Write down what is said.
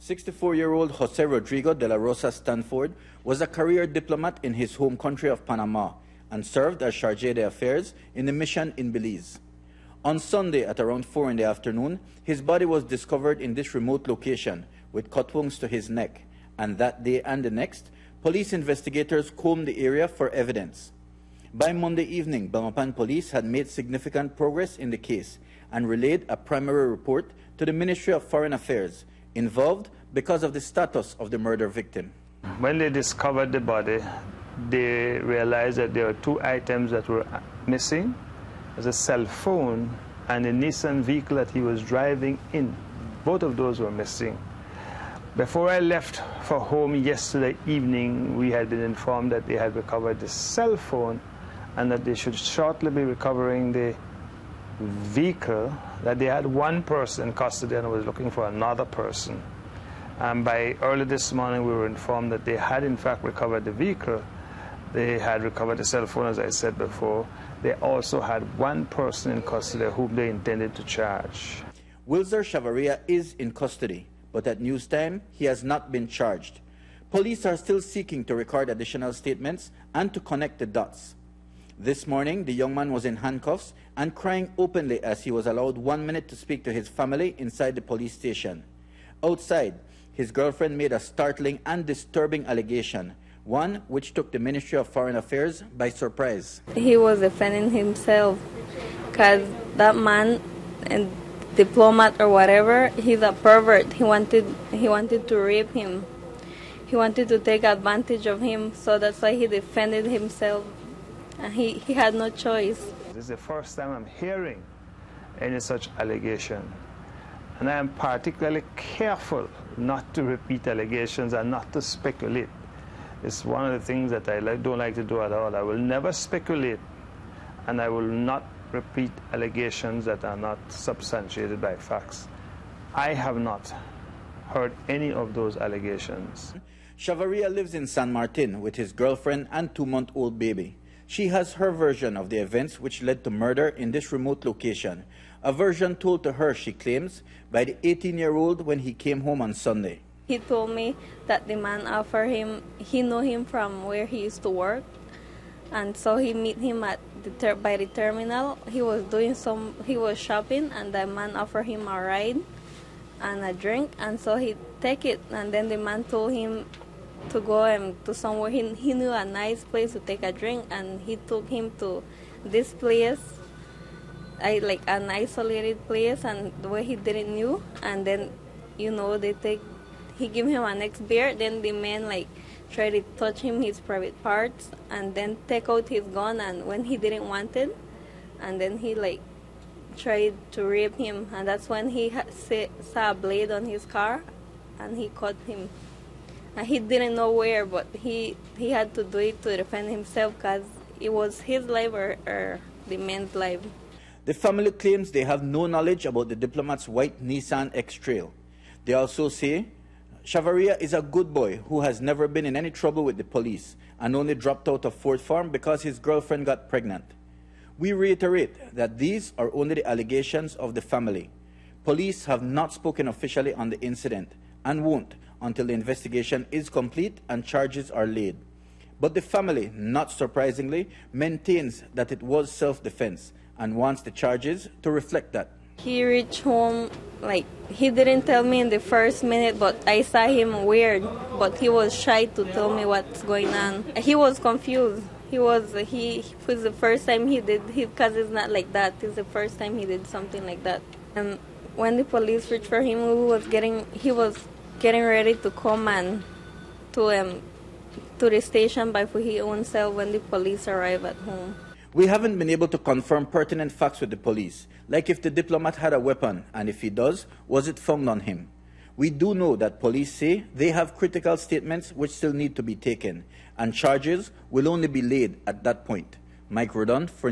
64-year-old Jose Rodrigo de la Rosa Stanford was a career diplomat in his home country of Panama and served as chargé d'affaires in the mission in Belize. On Sunday at around 4 in the afternoon, his body was discovered in this remote location with cut wounds to his neck, and that day and the next, police investigators combed the area for evidence. By Monday evening, Diplomat police had made significant progress in the case and relayed a primary report to the Ministry of Foreign Affairs, involved because of the status of the murder victim. When they discovered the body, they realized that there were two items that were missing. There's a cell phone and a Nissan vehicle that he was driving in. Both of those were missing. Before I left for home yesterday evening, we had been informed that they had recovered the cell phone and that they should shortly be recovering the vehicle, that they had one person in custody and was looking for another person. And by early this morning, we were informed that they had in fact recovered the vehicle. They had recovered the cell phone, as I said before. They also had one person in custody whom they intended to charge. Wilser Chavarria is in custody, but at news time, he has not been charged. Police are still seeking to record additional statements and to connect the dots. This morning, the young man was in handcuffs and crying openly as he was allowed 1 minute to speak to his family inside the police station. Outside, his girlfriend made a startling and disturbing allegation, one which took the Ministry of Foreign Affairs by surprise. He was defending himself because that man, and Diplomat or whatever, he's a pervert. He wanted to rape him. He wanted to take advantage of him, so that's why he defended himself. And he had no choice. This is the first time I'm hearing any such allegation. And I am particularly careful not to repeat allegations and not to speculate. It's one of the things that I don't like to do at all. I will never speculate, and I will not repeat allegations that are not substantiated by facts. I have not heard any of those allegations. Chavarria lives in San Martin with his girlfriend and 2-month-old baby. She has her version of the events which led to murder in this remote location, a version told to her, she claims, by the 18-year-old when he came home on Sunday. He told me that the man offered him, he knew him from where he used to work, and so he met him at by the terminal. He was shopping, and the man offered him a ride and a drink, and so he take it, and then the man told him to go to somewhere. He knew a nice place to take a drink, and he took him to this place, like an isolated place, and where he didn't knew, and then, you know, he gave him an next beer, then the man try to touch him his private parts and then take out his gun, and when he didn't want it, and then he tried to rape him, and that's when he saw a blade on his car and he cut him. And he didn't know where, but he had to do it to defend himself because it was his life or the man's life. The family claims they have no knowledge about the diplomat's white Nissan X-Trail. They also say Chavarria is a good boy who has never been in any trouble with the police and only dropped out of fourth form because his girlfriend got pregnant. We reiterate that these are only the allegations of the family. Police have not spoken officially on the incident and won't until the investigation is complete and charges are laid. But the family, not surprisingly, maintains that it was self-defense and wants the charges to reflect that. He reached home, he didn't tell me in the first minute, but I saw him weird, but he was shy to tell me what's going on. He was confused. It was the first time he did, because it's not like that. It's the first time he did something like that. And when the police reached for him, he was getting ready to come and to the station by his own self when the police arrived at home. We haven't been able to confirm pertinent facts with the police, like if the diplomat had a weapon, and if he does, was it found on him? We do know that police say they have critical statements which still need to be taken, and charges will only be laid at that point. Mike Rodon for